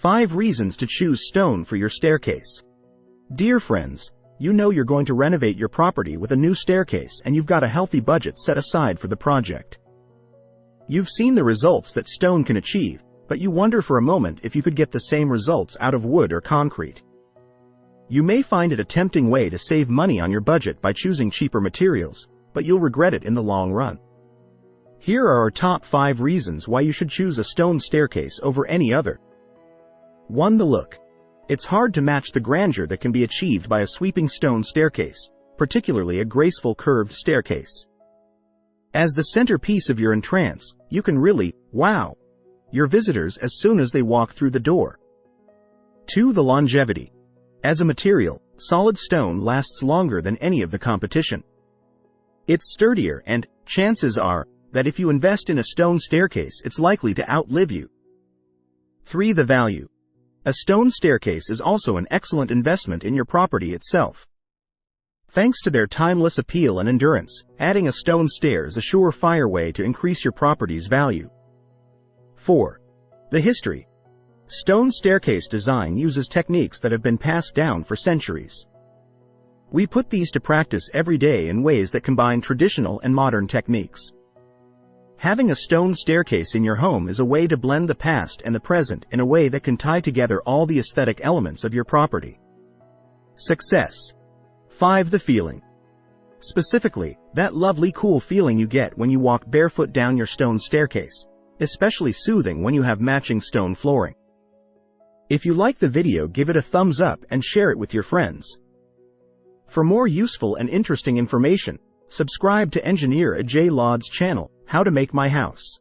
5 reasons to choose stone for your staircase. Dear friends, you know you're going to renovate your property with a new staircase and you've got a healthy budget set aside for the project. You've seen the results that stone can achieve, but you wonder for a moment if you could get the same results out of wood or concrete. You may find it a tempting way to save money on your budget by choosing cheaper materials, but you'll regret it in the long run. Here are our top 5 reasons why you should choose a stone staircase over any other. 1. The look. It's hard to match the grandeur that can be achieved by a sweeping stone staircase, particularly a graceful curved staircase. As the centerpiece of your entrance, you can really wow your visitors as soon as they walk through the door. 2. The longevity. As a material, solid stone lasts longer than any of the competition. It's sturdier and, chances are, that if you invest in a stone staircase it's likely to outlive you. 3. The value. A stone staircase is also an excellent investment in your property itself. Thanks to their timeless appeal and endurance, adding a stone stair is a surefire way to increase your property's value. 4. The history. Stone staircase design uses techniques that have been passed down for centuries. We put these to practice every day in ways that combine traditional and modern techniques. Having a stone staircase in your home is a way to blend the past and the present in a way that can tie together all the aesthetic elements of your property. Success. 5. The feeling. Specifically, that lovely cool feeling you get when you walk barefoot down your stone staircase, especially soothing when you have matching stone flooring. If you like the video, give it a thumbs up and share it with your friends. For more useful and interesting information, subscribe to Engineer Ajay Lod's channel, How to Make My House.